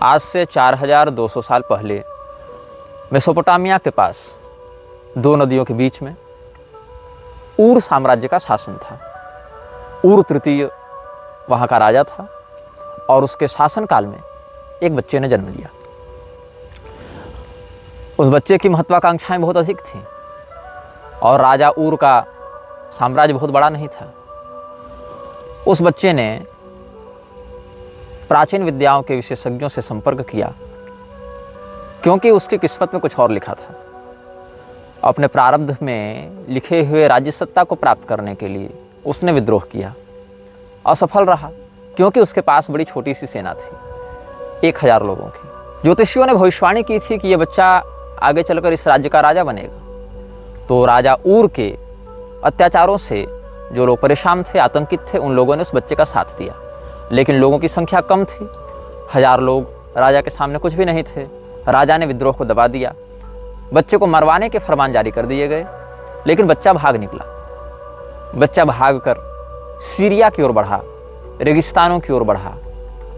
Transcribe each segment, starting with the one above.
आज से 4200 साल पहले मेसोपोटामिया के पास दो नदियों के बीच में ऊर साम्राज्य का शासन था। ऊर तृतीय वहाँ का राजा था और उसके शासनकाल में एक बच्चे ने जन्म लिया। उस बच्चे की महत्वाकांक्षाएं बहुत अधिक थीं और राजा ऊर का साम्राज्य बहुत बड़ा नहीं था। उस बच्चे ने प्राचीन विद्याओं के विशेषज्ञों से संपर्क किया क्योंकि उसकी किस्मत में कुछ और लिखा था। अपने प्रारब्ध में लिखे हुए राज्य सत्ता को प्राप्त करने के लिए उसने विद्रोह किया। असफल रहा क्योंकि उसके पास बड़ी छोटी सी सेना थी, 1000 लोगों की। ज्योतिषियों ने भविष्यवाणी की थी कि यह बच्चा आगे चलकर इस राज्य का राजा बनेगा। तो राजा ऊर के अत्याचारों से जो लोग परेशान थे, आतंकित थे, उन लोगों ने उस बच्चे का साथ दिया। लेकिन लोगों की संख्या कम थी, 1000 लोग राजा के सामने कुछ भी नहीं थे। राजा ने विद्रोह को दबा दिया, बच्चे को मरवाने के फरमान जारी कर दिए गए। लेकिन बच्चा भाग निकला। बच्चा भागकर सीरिया की ओर बढ़ा, रेगिस्तानों की ओर बढ़ा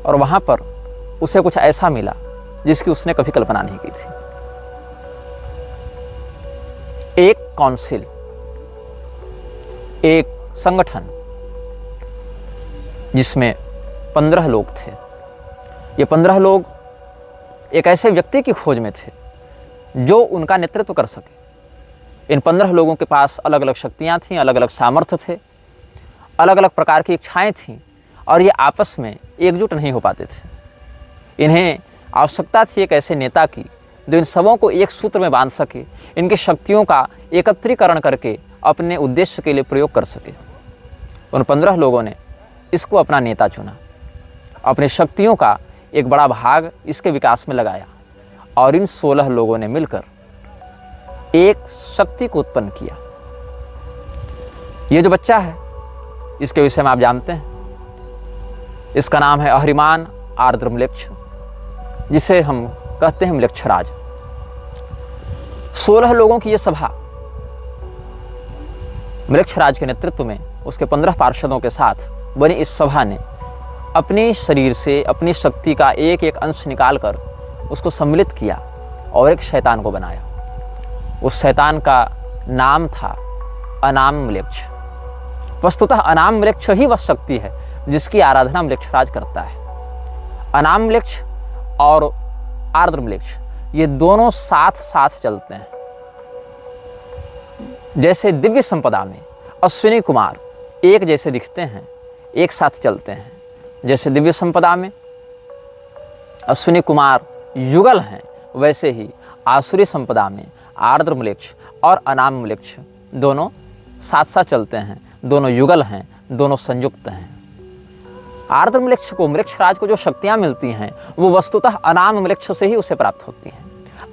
और वहाँ पर उसे कुछ ऐसा मिला जिसकी उसने कभी कल्पना नहीं की थी। एक काउंसिल, एक संगठन जिसमें 15 लोग थे। ये 15 लोग एक ऐसे व्यक्ति की खोज में थे जो उनका नेतृत्व कर सके। इन 15 लोगों के पास अलग अलग शक्तियाँ थीं, अलग अलग सामर्थ्य थे, अलग अलग प्रकार की इच्छाएं थीं और ये आपस में एकजुट नहीं हो पाते थे। इन्हें आवश्यकता थी एक ऐसे नेता की जो इन सबों को एक सूत्र में बांध सके, इनकी शक्तियों का एकत्रीकरण करके अपने उद्देश्य के लिए प्रयोग कर सके। उन 15 लोगों ने इसको अपना नेता चुना, अपनी शक्तियों का एक बड़ा भाग इसके विकास में लगाया और इन 16 लोगों ने मिलकर एक शक्ति को उत्पन्न किया। ये जो बच्चा है इसके विषय में आप जानते हैं, इसका नाम है अहरिमान आर्द्र म्लेच्छ, जिसे हम कहते हैं म्लेच्छराज। 16 लोगों की यह सभा म्लेच्छराज के नेतृत्व में उसके 15 पार्षदों के साथ बनी इस सभा ने अपने शरीर से अपनी शक्ति का एक एक अंश निकालकर उसको सम्मिलित किया और एक शैतान को बनाया। उस शैतान का नाम था अनाम म्लेच्छ। वस्तुतः अनाम म्लेच्छ ही वह शक्ति है जिसकी आराधना म्लेच्छराज करता है। अनाम म्लेच्छ और आर्द्र म्लेच्छ ये दोनों साथ साथ चलते हैं। जैसे दिव्य संपदा में अश्विनी कुमार एक जैसे दिखते हैं, एक साथ चलते हैं, जैसे दिव्य संपदा में अश्विनी कुमार युगल हैं, वैसे ही आसुरी संपदा में आर्द्र म्लेच्छ और अनाम म्लेच्छ दोनों साथ साथ चलते हैं, दोनों युगल हैं, दोनों संयुक्त हैं। आर्द्र म्लेच्छ को, म्लेच्छराज को जो शक्तियाँ मिलती हैं वो वस्तुतः अनाम म्लेच्छ से ही उसे प्राप्त होती हैं।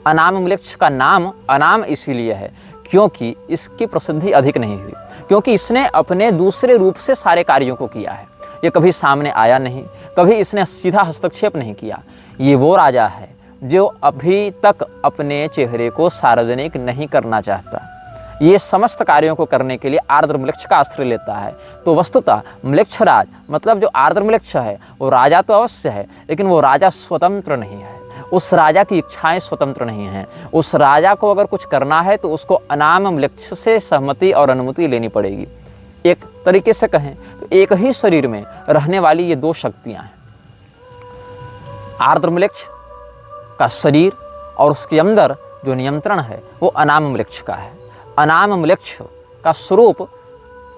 अनाम म्लेच्छ का नाम अनाम इसीलिए है क्योंकि इसकी प्रसिद्धि अधिक नहीं हुई, क्योंकि इसने अपने दूसरे रूप से सारे कार्यों को किया है। ये कभी सामने आया नहीं, कभी इसने सीधा हस्तक्षेप नहीं किया। ये वो राजा है जो अभी तक अपने चेहरे को सार्वजनिक नहीं करना चाहता। ये समस्त कार्यों को करने के लिए आर्द्र म्लेच्छ का आश्रय लेता है। तो वस्तुतः म्लेच्छराज मतलब जो आर्द्र म्लेच्छ है वो राजा तो अवश्य है, लेकिन वो राजा स्वतंत्र नहीं है। उस राजा की इच्छाएं स्वतंत्र नहीं हैं। उस राजा को अगर कुछ करना है तो उसको अनाम म्लेच्छ से सहमति और अनुमति लेनी पड़ेगी। एक तरीके से कहें तो एक ही शरीर में रहने वाली ये दो शक्तियां हैं। आर्द्र म्लेच्छ का शरीर और उसके अंदर जो नियंत्रण है वो अनाम म्लेच्छ का है। अनाम म्लेच्छ का स्वरूप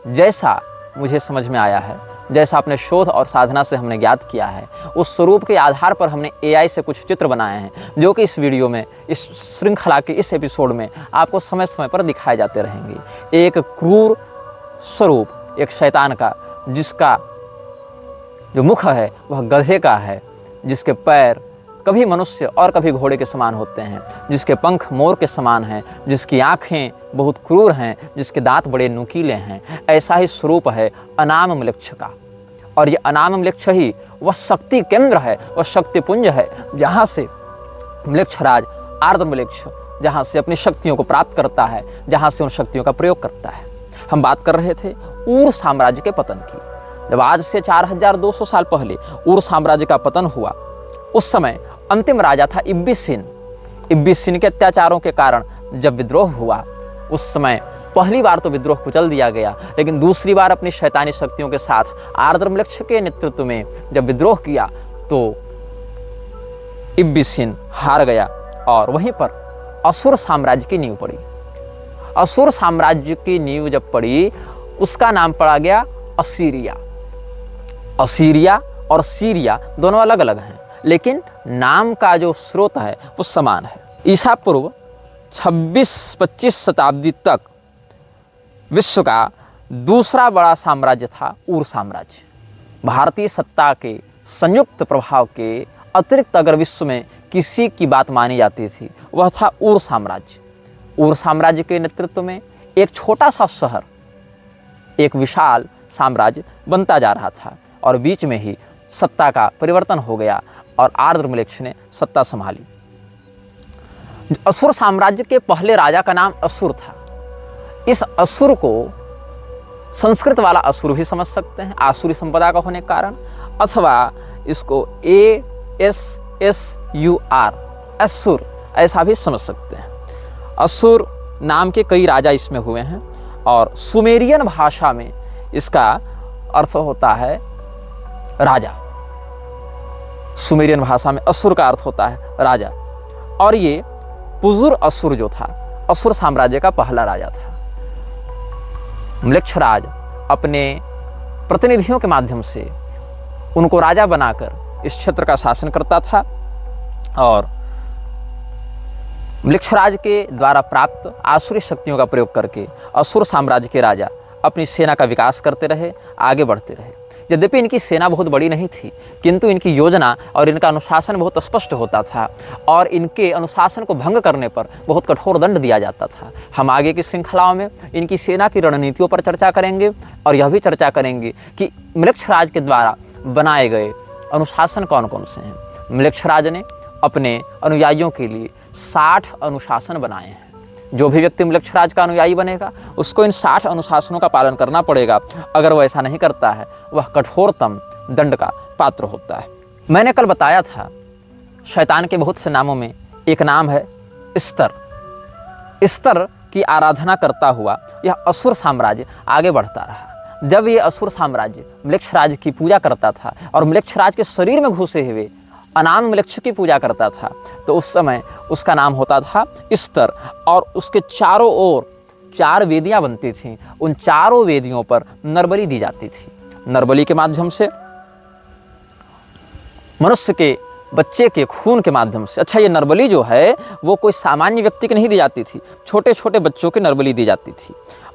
जैसा मुझे समझ में आया है, जैसा अपने शोध और साधना से हमने ज्ञात किया है, उस स्वरूप के आधार पर हमने AI से कुछ चित्र बनाए हैं जो कि इस वीडियो में, इस श्रृंखला के इस एपिसोड में आपको समय समय पर दिखाए जाते रहेंगे। एक क्रूर स्वरूप, एक शैतान का, जिसका जो मुख है वह गधे का है, जिसके पैर कभी मनुष्य और कभी घोड़े के समान होते हैं, जिसके पंख मोर के समान हैं, जिसकी आँखें बहुत क्रूर हैं, जिसके दांत बड़े नुकीले हैं। ऐसा ही स्वरूप है अनाम म्लेच्छ का। और ये अनाम म्लेच्छ ही वह शक्ति केंद्र है, वह शक्तिपुंज है जहाँ से म्लेच्छराज आर्द्र म्लेच्छ जहाँ से अपनी शक्तियों को प्राप्त करता है, जहाँ से उन शक्तियों का प्रयोग करता है। हम बात कर रहे थे ऊर साम्राज्य के पतन की। जब आज से 4200 साल पहले ऊर साम्राज्य का पतन हुआ, उस समय अंतिम राजा था इब्बिसिन। इब्बिसिन के अत्याचारों के कारण जब विद्रोह हुआ, उस समय पहली बार तो विद्रोह कुचल दिया गया, लेकिन दूसरी बार अपनी शैतानी शक्तियों के साथ आर्द्रमलेक्ष के नेतृत्व में जब विद्रोह किया तो इब्बिसिन हार गया और वहीं पर असुर साम्राज्य की नींव पड़ी। असुर साम्राज्य की नींव जब पड़ी, उसका नाम पड़ा गया असीरिया। असीरिया और सीरिया दोनों अलग अलग हैं, लेकिन नाम का जो स्रोत है वो समान है। ईसा पूर्व 26-25 शताब्दी तक विश्व का दूसरा बड़ा साम्राज्य था ऊर साम्राज्य। भारतीय सत्ता के संयुक्त प्रभाव के अतिरिक्त अगर विश्व में किसी की बात मानी जाती थी, वह था ऊर साम्राज्य। ऊर साम्राज्य के नेतृत्व में एक छोटा सा शहर एक विशाल साम्राज्य बनता जा रहा था और बीच में ही सत्ता का परिवर्तन हो गया और आर्द्रमलेक्ष ने सत्ता संभाली। असुर साम्राज्य के पहले राजा का नाम असुर था। इस असुर को संस्कृत वाला असुर भी समझ सकते हैं, आसुरी संपदा का होने के कारण, अथवा इसको ASSUR असुर ऐसा भी समझ सकते हैं। असुर नाम के कई राजा इसमें हुए हैं और सुमेरियन भाषा में इसका अर्थ होता है राजा। सुमेरियन भाषा में असुर का अर्थ होता है राजा। और ये पुजुर असुर जो था, असुर साम्राज्य का पहला राजा था। म्लेच्छराज अपने प्रतिनिधियों के माध्यम से उनको राजा बनाकर इस क्षेत्र का शासन करता था और म्लेच्छराज के द्वारा प्राप्त आसुरी शक्तियों का प्रयोग करके असुर साम्राज्य के राजा अपनी सेना का विकास करते रहे, आगे बढ़ते रहे। यद्यपि इनकी सेना बहुत बड़ी नहीं थी, किंतु इनकी योजना और इनका अनुशासन बहुत स्पष्ट होता था और इनके अनुशासन को भंग करने पर बहुत कठोर दंड दिया जाता था। हम आगे की श्रृंखलाओं में इनकी सेना की रणनीतियों पर चर्चा करेंगे और यह भी चर्चा करेंगे कि म्लेच्छराज के द्वारा बनाए गए अनुशासन कौन कौन से हैं। म्लेच्छराज ने अपने अनुयायियों के लिए 60 अनुशासन बनाए हैं। जो भी व्यक्ति म्लेच्छराज का अनुयायी बनेगा उसको इन 60 अनुशासनों का पालन करना पड़ेगा। अगर वह ऐसा नहीं करता है, वह कठोरतम दंड का पात्र होता है। मैंने कल बताया था शैतान के बहुत से नामों में एक नाम है स्तर। स्तर की आराधना करता हुआ यह असुर साम्राज्य आगे बढ़ता रहा। जब ये असुर साम्राज्य म्लेच्छराज की पूजा करता था और म्लेच्छराज के शरीर में घुसे हुए अनाम म्लेच्छ की पूजा करता था, तो उस समय उसका नाम होता था स्तर। और उसके चारों ओर 4 वेदियां बनती थीं। उन चारों वेदियों पर नरबलि दी जाती थी। नरबलि के माध्यम से मनुष्य के बच्चे के खून के माध्यम से, अच्छा ये नरबलि जो है वो कोई सामान्य व्यक्ति की नहीं दी जाती थी, छोटे छोटे बच्चों की नरबलि दी जाती थी।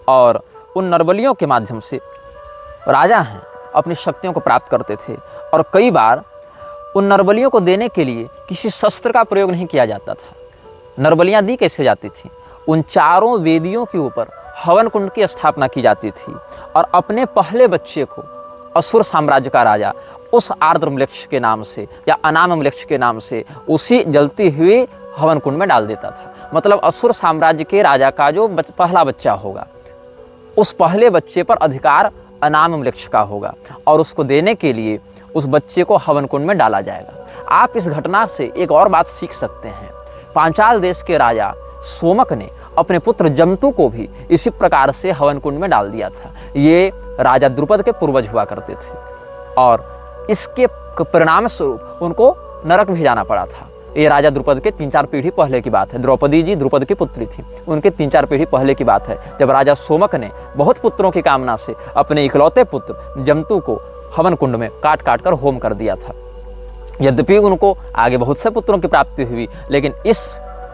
और उन नरबलियों के माध्यम से राजा हैं अपनी शक्तियों को प्राप्त करते थे। और कई बार उन नरबलियों को देने के लिए किसी शस्त्र का प्रयोग नहीं किया जाता था। नरबलियाँ दी कैसे जाती थी? उन चारों वेदियों के ऊपर हवन कुंड की स्थापना की जाती थी और अपने पहले बच्चे को असुर साम्राज्य का राजा उस आर्द्रमलेच्छ के नाम से या अनामम्लेच्छ के नाम से उसी जलती हुई हवन कुंड में डाल देता था। मतलब असुर साम्राज्य के राजा का जो पहला बच्चा होगा, उस पहले बच्चे पर अधिकार अनामम्लेच्छ का होगा और उसको देने के लिए उस बच्चे को हवन कुंड में डाला जाएगा। आप इस घटना से एक और बात सीख सकते हैं। पांचाल देश के राजा सोमक ने अपने पुत्र जमतु को भी इसी प्रकार से हवन कुंड में डाल दिया था। ये राजा द्रुपद के पूर्वज हुआ करते थे और इसके परिणाम स्वरूप उनको नरक भी जाना पड़ा था। ये राजा द्रुपद के 3-4 पीढ़ी पहले की बात है। द्रौपदी जी द्रुपद की पुत्री थी, उनके 3-4 पीढ़ी पहले की बात है, जब राजा सोमक ने बहुत पुत्रों की कामना से अपने इकलौते पुत्र जमतु को हवन कुंड में काट काट कर होम कर दिया था। यद्यपि उनको आगे बहुत से पुत्रों की प्राप्ति हुई, लेकिन इस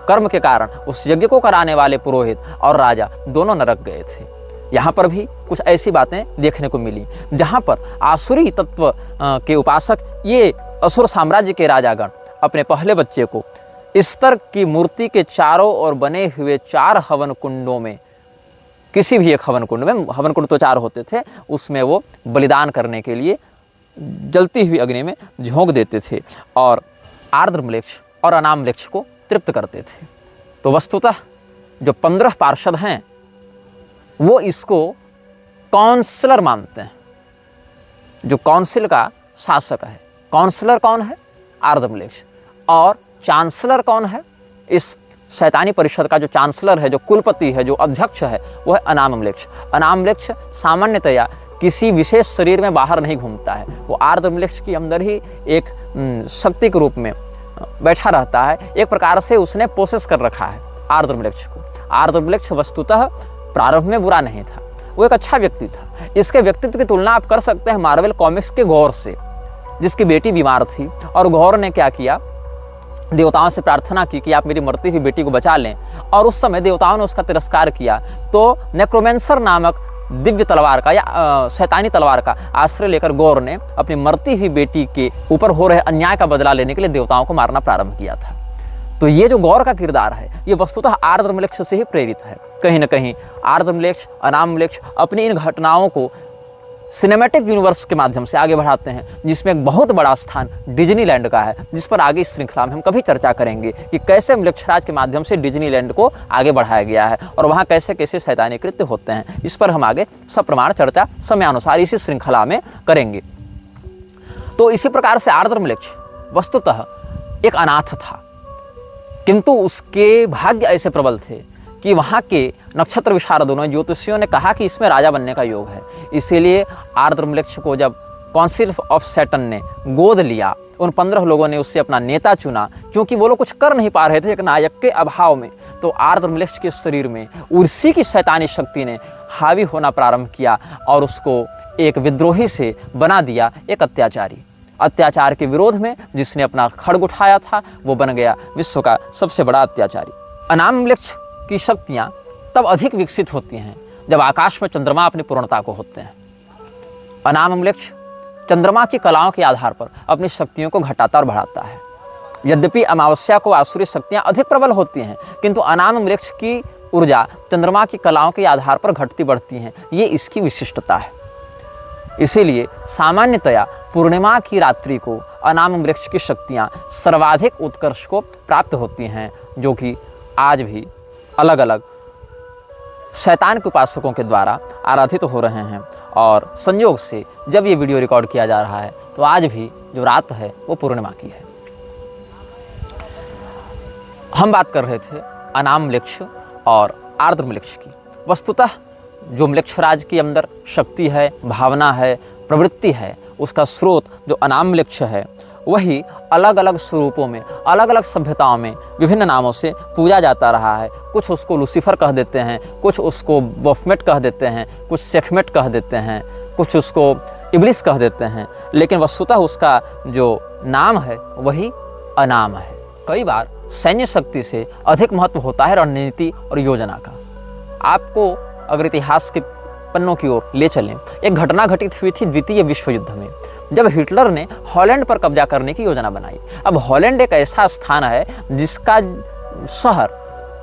कर्म के कारण उस यज्ञ को कराने वाले पुरोहित और राजा दोनों नरक गए थे। यहाँ पर भी कुछ ऐसी बातें देखने को मिली जहाँ पर आसुरी तत्व के उपासक ये असुर साम्राज्य के राजागण अपने पहले बच्चे को स्तर की मूर्ति के चारों ओर बने हुए 4 हवन कुंडों में, किसी भी एक हवन कुंड में, हवन कुंड तो 4 होते थे, उसमें वो बलिदान करने के लिए जलती हुई अग्नि में झोंक देते थे और आर्द्रमलेच्छ और अनामम्लेच्छ को तृप्त करते थे। तो वस्तुतः जो 15 पार्षद हैं वो इसको काउंसलर मानते हैं, जो काउंसिल का शासक है। काउंसलर कौन है? आर्द्रमलेच्छ। और चांसलर कौन है? इस शैतानी परिषद का जो चांसलर है, जो कुलपति है, जो अध्यक्ष है, वो है अनामम्लेक्ष। अनामम्लेक्ष सामान्यतया किसी विशेष शरीर में बाहर नहीं घूमता है, वो आर्द्रम्लेक्ष के अंदर ही एक शक्ति के रूप में बैठा रहता है। एक प्रकार से उसने पोसेस कर रखा है आर्द्रम्लेक्ष को। आर्द्रम्लेक्ष वस्तुतः प्रारंभ में बुरा नहीं था, वो एक अच्छा व्यक्ति था। इसके व्यक्तित्व की तुलना आप कर सकते हैं मार्वल कॉमिक्स के गौर से, जिसकी बेटी बीमार थी और गौर ने क्या किया, देवताओं से प्रार्थना की कि आप मेरी मरती हुई बेटी को बचा लें, और उस समय देवताओं ने उसका तिरस्कार किया। तो नेक्रोमेंसर नामक दिव्य तलवार का या शैतानी तलवार का आश्रय लेकर गौर ने अपनी मरती हुई बेटी के ऊपर हो रहे अन्याय का बदला लेने के लिए देवताओं को मारना प्रारंभ किया था। तो ये जो गौर का किरदार है, ये वस्तुतः आर्द्रम्लेक्ष से ही प्रेरित है। कहीं ना कहीं आर्द्रम्लेक्ष, अनामम्लेक्ष अपनी इन घटनाओं को सिनेमैटिक यूनिवर्स के माध्यम से आगे बढ़ाते हैं, जिसमें एक बहुत बड़ा स्थान डिज्नीलैंड का है, जिस पर आगे इस श्रृंखला में हम कभी चर्चा करेंगे कि कैसे म्लेच्छराज के माध्यम से डिज्नीलैंड को आगे बढ़ाया गया है और वहाँ कैसे कैसे शैतानी कृत्य होते हैं। इस पर हम आगे सप्रमाण चर्चा समयानुसार इसी श्रृंखला में करेंगे। तो इसी प्रकार से आर्द्रम्लेक्ष वस्तुतः एक अनाथ था, किंतु उसके भाग्य ऐसे प्रबल थे कि वहाँ के नक्षत्र विशारदों ने, ज्योतिषियों ने कहा कि इसमें राजा बनने का योग है। इसीलिए आर्द्रम्लेक्ष को जब काउंसिल ऑफ सैटर्न ने गोद लिया, उन 15 लोगों ने उससे अपना नेता चुना, क्योंकि वो लोग कुछ कर नहीं पा रहे थे एक नायक के अभाव में। तो आर्द्रम्लेक्ष के शरीर में उर्सी की शैतानी शक्ति ने हावी होना प्रारंभ किया और उसको एक विद्रोही से बना दिया, एक अत्याचारी। अत्याचार के विरोध में जिसने अपना खड्ग उठाया था, वो बन गया विश्व का सबसे बड़ा अत्याचारी। अनामम्लेक्ष की शक्तियाँ तब अधिक विकसित होती हैं जब आकाश में चंद्रमा अपनी पूर्णता को होते हैं। अनामम्लेक्ष चंद्रमा की कलाओं के आधार पर अपनी शक्तियों को घटाता और बढ़ाता है। यद्यपि अमावस्या को आसुरी शक्तियाँ अधिक प्रबल होती हैं, किंतु अनामम्लेक्ष की ऊर्जा चंद्रमा की कलाओं के आधार पर घटती बढ़ती हैं, ये इसकी विशिष्टता है। इसीलिए सामान्यतया पूर्णिमा की रात्रि को अनामम्लेक्ष की शक्तियाँ सर्वाधिक उत्कर्ष को प्राप्त होती हैं, जो कि आज भी अलग अलग शैतान के उपासकों के द्वारा आराधित हो रहे हैं। और संयोग से जब ये वीडियो रिकॉर्ड किया जा रहा है तो आज भी जो रात है वो पूर्णिमा की है। हम बात कर रहे थे अनामम्लेक्ष और आर्द्रम्लेक्ष की। वस्तुतः जो म्लेच्छराज के अंदर शक्ति है, भावना है, प्रवृत्ति है, उसका स्रोत जो अनामम्लेक्ष है, वही अलग अलग स्वरूपों में, अलग अलग सभ्यताओं में विभिन्न नामों से पूजा जाता रहा है। कुछ उसको लूसीफर कह देते हैं, कुछ उसको बफमेट कह देते हैं, कुछ सेखमेट कह देते हैं, कुछ उसको इब्लिस कह देते हैं, लेकिन वस्तुतः उसका जो नाम है वही अनाम है। कई बार सैन्य शक्ति से अधिक महत्व होता है रणनीति और योजना का। आपको अगर इतिहास के पन्नों की ओर ले चलें, एक घटना घटित हुई थी द्वितीय विश्व युद्ध में, जब हिटलर ने हॉलैंड पर कब्जा करने की योजना बनाई। अब हॉलैंड एक ऐसा स्थान है जिसका शहर,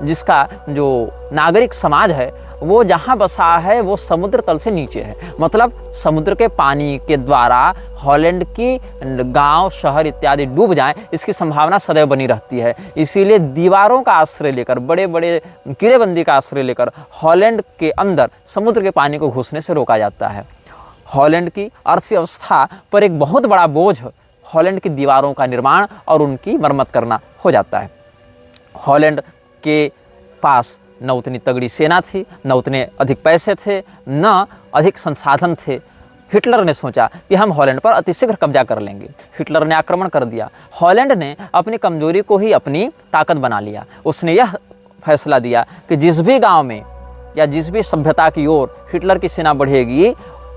जिसका जो नागरिक समाज है, वो जहाँ बसा है वो समुद्र तल से नीचे है। मतलब समुद्र के पानी के द्वारा हॉलैंड की गांव, शहर इत्यादि डूब जाएं, इसकी संभावना सदैव बनी रहती है। इसीलिए दीवारों का आश्रय लेकर, बड़े बड़े किलेबंदी का आश्रय लेकर हॉलैंड के अंदर समुद्र के पानी को घुसने से रोका जाता है। हॉलैंड की अर्थव्यवस्था पर एक बहुत बड़ा बोझ हॉलैंड की दीवारों का निर्माण और उनकी मरम्मत करना हो जाता है। हॉलैंड के पास न उतनी तगड़ी सेना थी, न उतने अधिक पैसे थे, न अधिक संसाधन थे। हिटलर ने सोचा कि हम हॉलैंड पर अतिशीघ्र कब्जा कर लेंगे। हिटलर ने आक्रमण कर दिया। हॉलैंड ने अपनी कमजोरी को ही अपनी ताकत बना लिया। उसने यह फैसला दिया कि जिस भी गांव में या जिस भी सभ्यता की ओर हिटलर की सेना बढ़ेगी,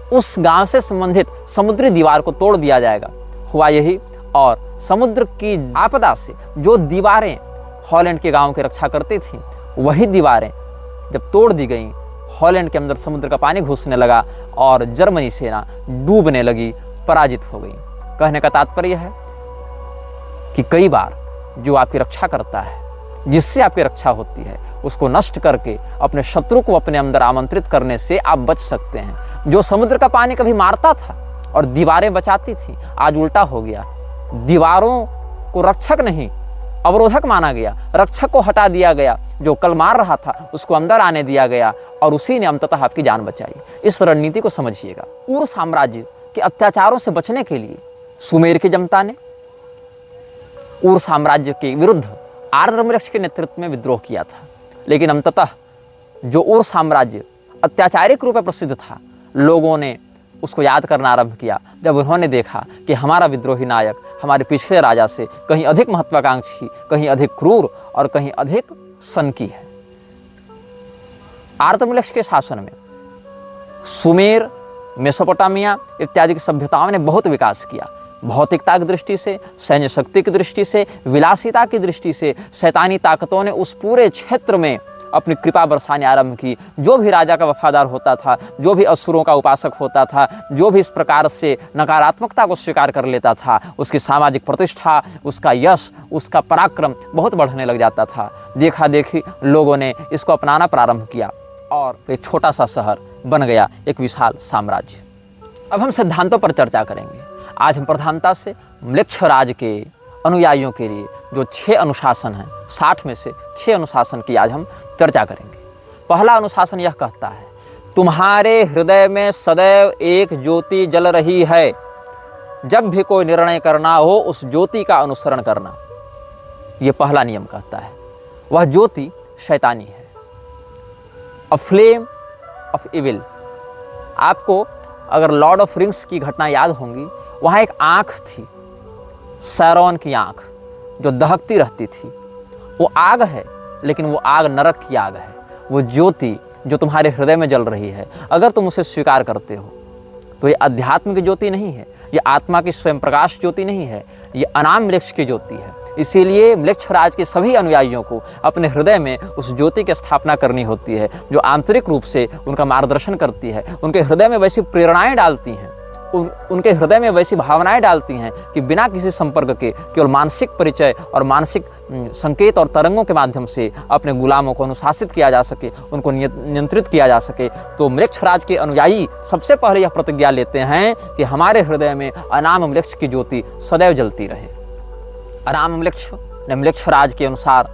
उस गांव से संबंधित समुद्री दीवार को तोड़ दिया जाएगा। हुआ यही, और समुद्र की आपदा से जो दीवारें हॉलैंड के गांव की रक्षा करती थीं, वही दीवारें जब तोड़ दी गईं, हॉलैंड के अंदर समुद्र का पानी घुसने लगा और जर्मनी सेना डूबने लगी, पराजित हो गई। कहने का तात्पर्य है कि कई बार जो आपकी रक्षा करता है, जिससे आपकी रक्षा होती है, उसको नष्ट करके अपने शत्रु को अपने अंदर आमंत्रित करने से आप बच सकते हैं। जो समुद्र का पानी कभी मारता था और दीवारें बचाती थी, आज उल्टा हो गया। दीवारों को रक्षक नहीं, अवरोधक माना गया, रक्षक को हटा दिया गया। जो कल मार रहा था उसको अंदर आने दिया गया और उसी ने अंततः आपकी जान बचाई। इस रणनीति को समझिएगा। उर साम्राज्य के अत्याचारों से बचने के लिए सुमेर की जनता ने उर साम्राज्य के विरुद्ध आर्द्रमृक्ष के नेतृत्व में विद्रोह किया था। लेकिन अंततः जो उर साम्राज्य अत्याचारिक रूप में प्रसिद्ध था, लोगों ने उसको याद करना आरंभ किया जब उन्होंने देखा कि हमारा विद्रोही नायक हमारे पिछले राजा से कहीं अधिक महत्वाकांक्षी, कहीं अधिक क्रूर और कहीं अधिक सनकी है। आर्द्रमृक्ष के शासन में सुमेर, मेसोपोटामिया इत्यादि की सभ्यताओं ने बहुत विकास किया। भौतिकता की दृष्टि से, सैन्य शक्ति की दृष्टि से, विलासिता की दृष्टि से शैतानी ताकतों ने उस पूरे क्षेत्र में अपनी कृपा बरसाने आरंभ की। जो भी राजा का वफादार होता था, जो भी असुरों का उपासक होता था, जो भी इस प्रकार से नकारात्मकता को स्वीकार कर लेता था, उसकी सामाजिक प्रतिष्ठा, उसका यश, उसका पराक्रम बहुत बढ़ने लग जाता था। देखा देखी लोगों ने इसको अपनाना प्रारंभ किया और एक छोटा सा शहर बन गया एक विशाल साम्राज्य। अब हम सिद्धांतों पर चर्चा करेंगे। आज हम प्रधानता से म्लेच्छराज के अनुयायियों के लिए जो 6 अनुशासन हैं, 60 में से 6 अनुशासन की आज हम चर्चा करेंगे। पहला अनुशासन यह कहता है, तुम्हारे हृदय में सदैव एक ज्योति जल रही है। जब भी कोई निर्णय करना हो उस ज्योति का अनुसरण करना। यह पहला नियम कहता है। वह ज्योति शैतानी है, अ फ्लेम ऑफ इविल। आपको अगर लॉर्ड ऑफ रिंग्स की घटना याद होंगी, वहाँ एक आँख थी, सैरोन की आँख, जो दहकती रहती थी। वो आग है, लेकिन वो आग नरक की आग है। वो ज्योति जो तुम्हारे हृदय में जल रही है, अगर तुम उसे स्वीकार करते हो तो ये अध्यात्म की ज्योति नहीं है, ये आत्मा की स्वयं प्रकाश ज्योति नहीं है, ये अनाम वृक्ष की ज्योति है। इसीलिए म्लेच्छराज के सभी अनुयायियों को अपने हृदय में उस ज्योति की स्थापना करनी होती है, जो आंतरिक रूप से उनका मार्गदर्शन करती है, उनके हृदय में वैसी प्रेरणाएं डालती हैं, उनके हृदय में वैसी भावनाएं डालती हैं कि बिना किसी संपर्क के केवल मानसिक परिचय और मानसिक संकेत और तरंगों के माध्यम से अपने गुलामों को अनुशासित किया जा सके, उनको नियंत्रित किया जा सके। तो म्लेच्छराज के अनुयायी सबसे पहले यह प्रतिज्ञा लेते हैं कि हमारे हृदय में अनाम वृक्ष की ज्योति सदैव जलती रहे। अनाम वृक्ष ने म्लेच्छराज के अनुसार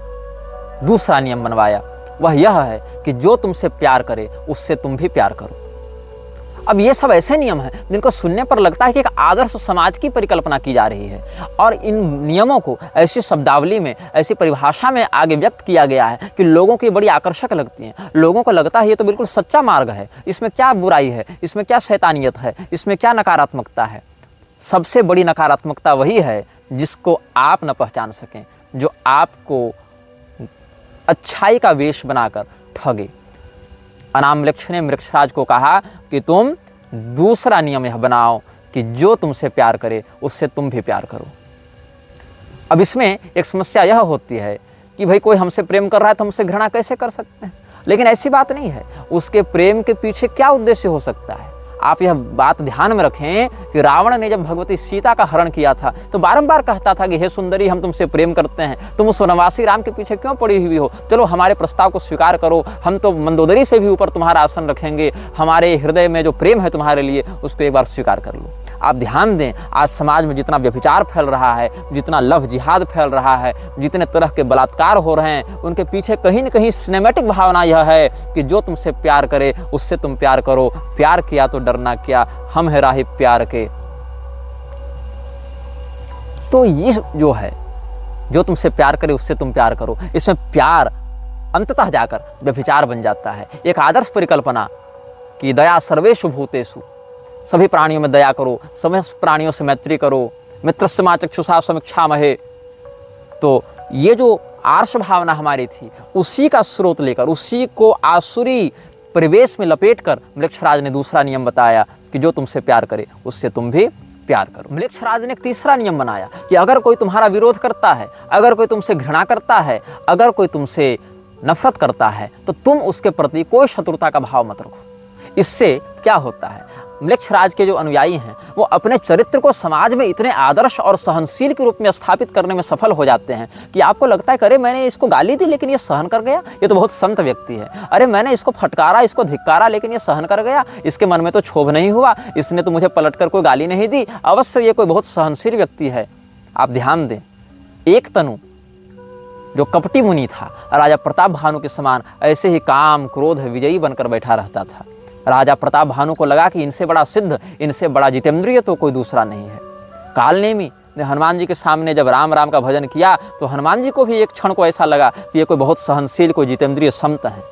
दूसरा नियम बनवाया। वह यह है कि जो तुमसे प्यार करे उससे तुम भी प्यार करो। अब ये सब ऐसे नियम हैं जिनको सुनने पर लगता है कि एक आदर्श समाज की परिकल्पना की जा रही है, और इन नियमों को ऐसी शब्दावली में, ऐसी परिभाषा में आगे व्यक्त किया गया है कि लोगों की बड़ी आकर्षक लगती हैं। लोगों को लगता है ये तो बिल्कुल सच्चा मार्ग है, इसमें क्या बुराई है, इसमें क्या शैतानियत है, इसमें क्या नकारात्मकता है। सबसे बड़ी नकारात्मकता वही है जिसको आप न पहचान सकें, जो आपको अच्छाई का वेश बनाकर ठगे। अनाम वृक्ष ने म्लेच्छराज को कहा कि तुम दूसरा नियम यह बनाओ कि जो तुमसे प्यार करे उससे तुम भी प्यार करो। अब इसमें एक समस्या यह होती है कि भाई कोई हमसे प्रेम कर रहा है तो हमसे घृणा कैसे कर सकते हैं, लेकिन ऐसी बात नहीं है। उसके प्रेम के पीछे क्या उद्देश्य हो सकता है। आप यह बात ध्यान में रखें कि रावण ने जब भगवती सीता का हरण किया था तो बारंबार कहता था कि हे सुंदरी, हम तुमसे प्रेम करते हैं, तुम उस वनवासी राम के पीछे क्यों पड़ी हुई हो, चलो हमारे प्रस्ताव को स्वीकार करो, हम तो मंदोदरी से भी ऊपर तुम्हारा आसन रखेंगे, हमारे हृदय में जो प्रेम है तुम्हारे लिए उसको एक बार स्वीकार कर लो। आप ध्यान दें, आज समाज में जितना व्यभिचार फैल रहा है, जितना लव जिहाद फैल रहा है, जितने तरह के बलात्कार हो रहे हैं, उनके पीछे कहीं न कहीं सिनेमैटिक भावना यह है कि जो तुमसे प्यार करे उससे तुम प्यार करो, प्यार किया तो डरना क्या, हम है राही प्यार के। तो ये जो है, जो तुमसे प्यार करे उससे तुम प्यार करो, इसमें प्यार अंततः जाकर व्यभिचार बन जाता है। एक आदर्श परिकल्पना कि दया सर्वेषु भूतेषु, सभी प्राणियों में दया करो, समस्त प्राणियों से मैत्री करो, मित्रस्य मा चक्षुषा समीक्षामहे। तो ये जो आर्ष भावना हमारी थी, उसी का स्रोत लेकर, उसी को आसुरी परिवेश में लपेटकर म्लेच्छराज ने दूसरा नियम बताया कि जो तुमसे प्यार करे उससे तुम भी प्यार करो। म्लेच्छराज ने एक तीसरा नियम बनाया कि अगर कोई तुम्हारा विरोध करता है, अगर कोई तुमसे घृणा करता है, अगर कोई तुमसे नफरत करता है, तो तुम उसके प्रति कोई शत्रुता का भाव मत रखो। इससे क्या होता है, म्लेच्छराज के जो अनुयायी हैं वो अपने चरित्र को समाज में इतने आदर्श और सहनशील के रूप में स्थापित करने में सफल हो जाते हैं कि आपको लगता है कि अरे मैंने इसको गाली दी लेकिन ये सहन कर गया, ये तो बहुत संत व्यक्ति है। अरे मैंने इसको फटकारा, इसको धिक्कारा, लेकिन ये सहन कर गया, इसके मन में तो क्षोभ नहीं हुआ, इसने तो मुझे पलटकर कोई गाली नहीं दी, अवश्य ये कोई बहुत सहनशील व्यक्ति है। आप ध्यान दें, एक तनु जो कपटी मुनि था, राजा प्रताप भानु के समान ऐसे ही काम क्रोध विजयी बनकर बैठा रहता था। राजा प्रताप भानु को लगा कि इनसे बड़ा सिद्ध, इनसे बड़ा जितेंद्रिय तो कोई दूसरा नहीं है। कालनेमी हनुमान जी के सामने जब राम राम का भजन किया तो हनुमान जी को भी एक क्षण को ऐसा लगा कि ये कोई बहुत सहनशील, कोई जितेंद्रिय संत है।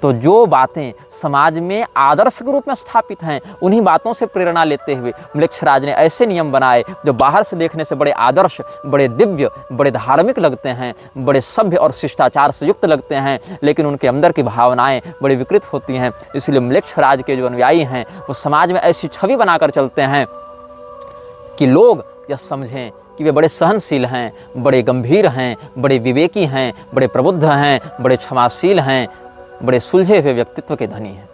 तो जो बातें समाज में आदर्श के रूप में स्थापित हैं, उन्हीं बातों से प्रेरणा लेते हुए म्लेच्छराज ने ऐसे नियम बनाए जो बाहर से देखने से बड़े आदर्श, बड़े दिव्य, बड़े धार्मिक लगते हैं, बड़े सभ्य और शिष्टाचार से युक्त लगते हैं, लेकिन उनके अंदर की भावनाएं बड़ी विकृत होती हैं। इसलिए म्लेच्छराज के जो अनुयायी हैं वो समाज में ऐसी छवि बनाकर चलते हैं कि लोग यह समझें कि वे बड़े सहनशील हैं, बड़े गंभीर हैं, बड़े विवेकी हैं, बड़े प्रबुद्ध हैं, बड़े क्षमाशील हैं, बड़े सुलझे हुए व्यक्तित्व के धनी हैं।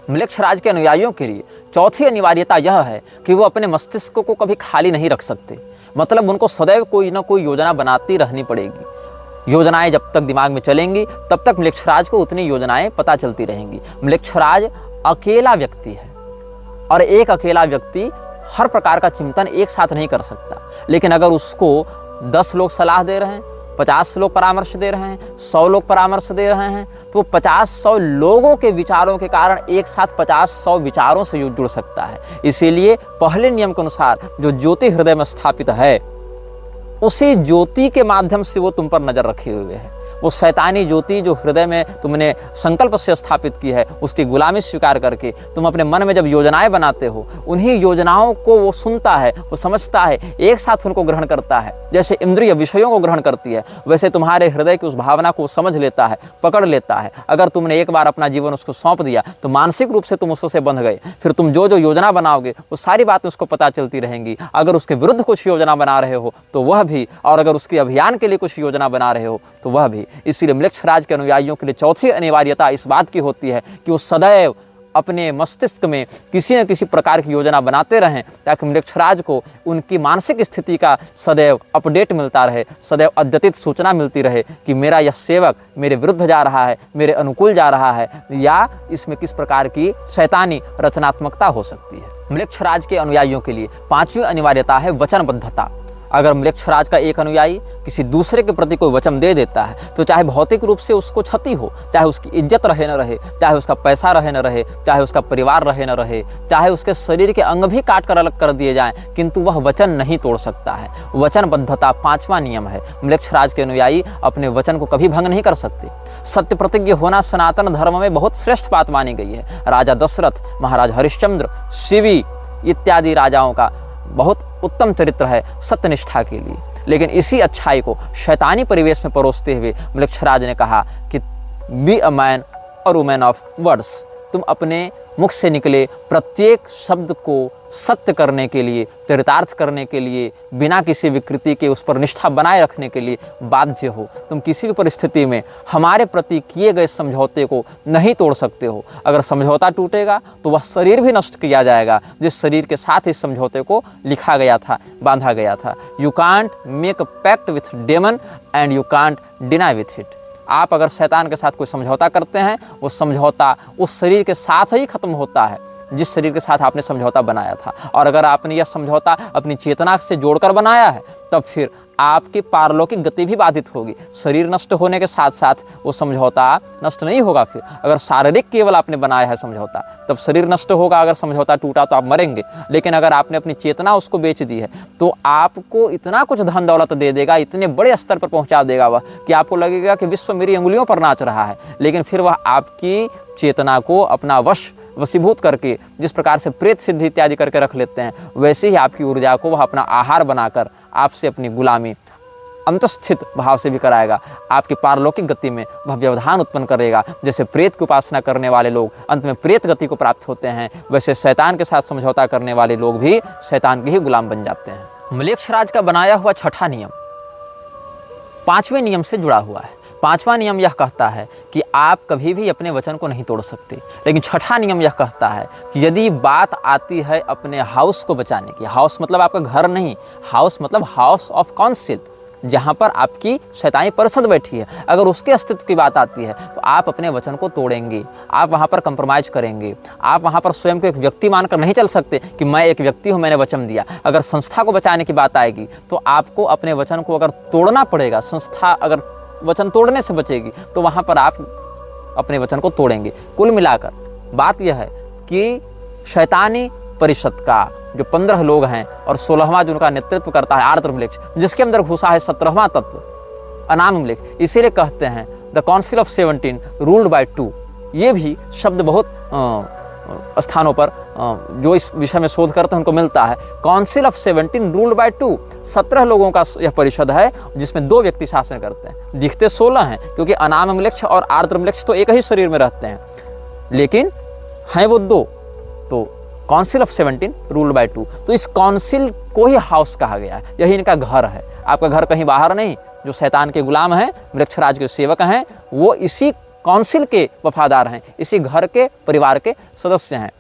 म्लेच्छराज के अनुयायियों के लिए चौथी अनिवार्यता यह है कि वो अपने मस्तिष्क को कभी खाली नहीं रख सकते। मतलब उनको सदैव कोई ना कोई योजना बनाती रहनी पड़ेगी। योजनाएं जब तक दिमाग में चलेंगी तब तक म्लेच्छराज को उतनी योजनाएं पता चलती रहेंगी। म्लेच्छराज अकेला व्यक्ति है और एक अकेला व्यक्ति हर प्रकार का चिंतन एक साथ नहीं कर सकता। लेकिन अगर उसको 10 लोग सलाह दे रहे हैं, 50 लोग परामर्श दे रहे हैं, 100 लोग परामर्श दे रहे हैं, तो 50-100 लोगों के विचारों के कारण एक साथ 50-100 विचारों से जुड़ सकता है। इसीलिए पहले नियम के अनुसार जो ज्योति हृदय में स्थापित है, उसी ज्योति के माध्यम से वो तुम पर नजर रखे हुए है। वो शैतानी ज्योति जो हृदय में तुमने संकल्प से स्थापित की है, उसकी गुलामी स्वीकार करके तुम अपने मन में जब योजनाएं बनाते हो, उन्हीं योजनाओं को वो सुनता है, वो समझता है, एक साथ उनको ग्रहण करता है। जैसे इंद्रिय विषयों को ग्रहण करती है, वैसे तुम्हारे हृदय की उस भावना को समझ लेता है, पकड़ लेता है। अगर तुमने एक बार अपना जीवन उसको सौंप दिया तो मानसिक रूप से तुम उससे बंध गए। फिर तुम जो जो योजना बनाओगे वो सारी बातें उसको पता चलती रहेंगी। अगर उसके विरुद्ध कुछ योजना बना रहे हो तो वह भी, और अगर उसके अभियान के लिए कुछ योजना बना रहे हो तो वह भी। इसीलिए म्लेच्छराज के अनुयायियों के लिए चौथी अनिवार्यता इस बात की होती है कि वो सदैव अपने मस्तिष्क में किसी न किसी प्रकार की योजना बनाते रहें, ताकि म्लेच्छराज को उनकी मानसिक स्थिति का सदैव अपडेट मिलता रहे, सदैव अद्यतित सूचना मिलती रहे कि मेरा यह सेवक मेरे विरुद्ध जा रहा है, मेरे अनुकूल जा रहा है, या इसमें किस प्रकार की शैतानी रचनात्मकता हो सकती है। म्लेच्छराज के अनुयायियों के लिए पांचवी अनिवार्यता है वचनबद्धता। अगर म्लेच्छराज का एक अनुयायी किसी दूसरे के प्रति कोई वचन दे देता है तो चाहे भौतिक रूप से उसको क्षति हो, चाहे उसकी इज्जत रहे न रहे, चाहे उसका पैसा रहे न रहे, चाहे उसका परिवार रहे न रहे, चाहे उसके शरीर के अंग भी काट कर अलग कर दिए जाएं, किंतु वह वचन नहीं तोड़ सकता है। वचनबद्धता पांचवा नियम है। म्लेच्छराज के अनुयायी अपने वचन को कभी भंग नहीं कर सकते। सत्य प्रतिज्ञ होना सनातन धर्म में बहुत श्रेष्ठ बात मानी गई है। राजा दशरथ, महाराज हरिश्चंद्र, शिवी इत्यादि राजाओं का बहुत उत्तम चरित्र है सत्यनिष्ठा के लिए। लेकिन इसी अच्छाई को शैतानी परिवेश में परोसते हुए म्लेच्छराज ने कहा कि बी अ मैन और वुमेन ऑफ वर्ड्स। तुम अपने मुख से निकले प्रत्येक शब्द को सत्य करने के लिए, चरितार्थ करने के लिए, बिना किसी विकृति के उस पर निष्ठा बनाए रखने के लिए बाध्य हो। तुम किसी भी परिस्थिति में हमारे प्रति किए गए समझौते को नहीं तोड़ सकते हो। अगर समझौता टूटेगा तो वह शरीर भी नष्ट किया जाएगा जिस शरीर के साथ इस समझौते को लिखा गया था, बांधा गया था। You can't make a pact with demon and you can't deny with it. आप अगर शैतान के साथ कोई समझौता करते हैं, वो समझौता उस शरीर के साथ ही खत्म होता है जिस शरीर के साथ आपने समझौता बनाया था। और अगर आपने यह समझौता अपनी चेतना से जोड़कर बनाया है, तब फिर आपकी पारलौकिक गति भी बाधित होगी। शरीर नष्ट होने के साथ साथ वो समझौता नष्ट नहीं होगा। फिर अगर शारीरिक केवल आपने बनाया है समझौता, तब शरीर नष्ट होगा। अगर समझौता टूटा तो आप मरेंगे। लेकिन अगर आपने अपनी चेतना उसको बेच दी है तो आपको इतना कुछ धन दौलत दे देगा, इतने बड़े स्तर पर पहुंचा देगा वह, कि आपको लगेगा कि विश्व मेरी उंगलियों पर नाच रहा है। लेकिन फिर वह आपकी चेतना को अपना वशीभूत करके, जिस प्रकार से प्रेत सिद्धि इत्यादि करके रख लेते हैं, वैसे ही आपकी ऊर्जा को वह अपना आहार बनाकर आपसे अपनी गुलामी अंतस्थित भाव से भी कराएगा। आपकी पारलौकिक गति में वह व्यवधान उत्पन्न करेगा। जैसे प्रेत की उपासना करने वाले लोग अंत में प्रेत गति को प्राप्त होते हैं, वैसे शैतान के साथ समझौता करने वाले लोग भी शैतान के ही गुलाम बन जाते हैं। म्लेच्छराज का बनाया हुआ छठा नियम पांचवें नियम से जुड़ा हुआ है। पांचवा नियम यह कहता है कि आप कभी भी अपने वचन को नहीं तोड़ सकते। लेकिन छठा नियम यह कहता है कि यदि बात आती है अपने हाउस को बचाने की, हाउस मतलब आपका घर नहीं, हाउस मतलब हाउस ऑफ काउंसिल, जहाँ पर आपकी शैतानी परिषद बैठी है, अगर उसके अस्तित्व की बात आती है तो आप अपने वचन को तोड़ेंगे। आप वहाँ पर कंप्रोमाइज़ करेंगे। आप वहाँ पर स्वयं को एक व्यक्ति मानकर नहीं चल सकते कि मैं एक व्यक्ति हूँ, मैंने वचन दिया। अगर संस्था को बचाने की बात आएगी तो आपको अपने वचन को अगर तोड़ना पड़ेगा, संस्था अगर वचन तोड़ने से बचेगी तो वहाँ पर आप अपने वचन को तोड़ेंगे। कुल मिलाकर बात यह है कि शैतानी परिषद का जो 15 लोग हैं और 16वां जो उनका नेतृत्व करता है आर्द्र म्लेच्छ, जिसके अंदर घुसा है 17वां तत्व अनाम म्लेच्छ, इसीलिए कहते हैं the council of 17 ruled by 2। ये भी शब्द बहुत स्थानों पर जो इस विषय में शोध करते हैं उनको मिलता है। काउंसिल ऑफ 17 रूल्ड बाय 2, 17 लोगों का यह परिषद है जिसमें 2 व्यक्ति शासन करते हैं। दिखते 16 हैं क्योंकि अनाम म्लेच्छ और आर्द्र म्लेच्छ तो एक ही शरीर में रहते हैं, लेकिन हैं वो 2। तो काउंसिल ऑफ 17 रूल्ड बाय 2, तो इस काउंसिल को ही हाउस कहा गया है, यही इनका घर है। आपका घर कहीं बाहर नहीं। जो शैतान के गुलाम हैं, म्लेच्छराज के सेवक हैं, वो इसी काउंसिल के वफादार हैं, इसी घर के परिवार के सदस्य हैं।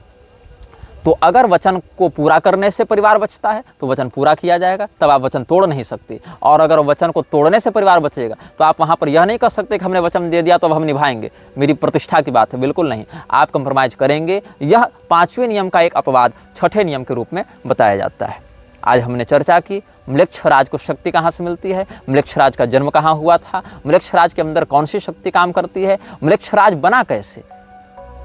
तो अगर वचन को पूरा करने से परिवार बचता है तो वचन पूरा किया जाएगा, तब आप वचन तोड़ नहीं सकते। और अगर वचन को तोड़ने से परिवार बचेगा तो आप वहाँ पर यह नहीं कर सकते कि हमने वचन दे दिया तो अब हम निभाएंगे, मेरी प्रतिष्ठा की बात है, बिल्कुल नहीं। आप कंप्रोमाइज़ करेंगे। यह 5वें नियम का एक अपवाद 6ठे नियम के रूप में बताया जाता है। आज हमने चर्चा की म्लेच्छराज को शक्ति कहाँ से मिलती है, म्लेच्छराज का जन्म कहाँ हुआ था, म्लेच्छराज के अंदर कौन सी शक्ति काम करती है, म्लेच्छराज बना कैसे।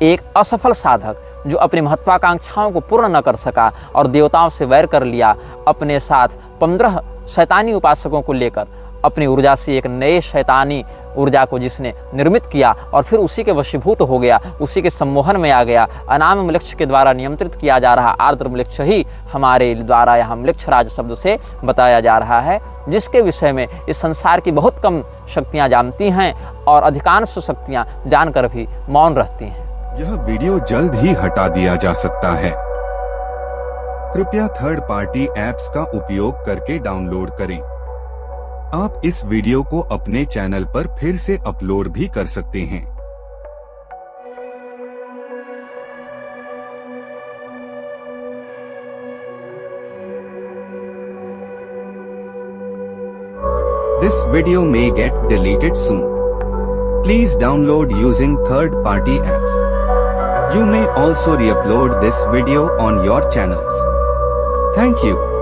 एक असफल साधक जो अपनी महत्वाकांक्षाओं को पूर्ण न कर सका और देवताओं से वैर कर लिया, अपने साथ 15 शैतानी उपासकों को लेकर अपनी ऊर्जा से एक नए शैतानी ऊर्जा को जिसने निर्मित किया और फिर उसी के वशीभूत हो गया, उसी के सम्मोहन में आ गया। अनाम म्लेच्छ के द्वारा नियंत्रित किया जा रहा आर्द्र म्लेच्छ ही हमारे द्वारा यहाँ म्लेच्छराज शब्द से बताया जा रहा है, जिसके विषय में इस संसार की बहुत कम शक्तियाँ जानती हैं और अधिकांश शक्तियाँ जानकर भी मौन रहती हैं। यह वीडियो जल्द ही हटा दिया जा सकता है। कृपया थर्ड पार्टी ऐप्स का उपयोग करके डाउनलोड करें। आप इस वीडियो को अपने चैनल पर फिर से अपलोड भी कर सकते हैं। This video may get deleted soon. Please download using third-party apps. You may also re-upload this video on your channels. Thank you.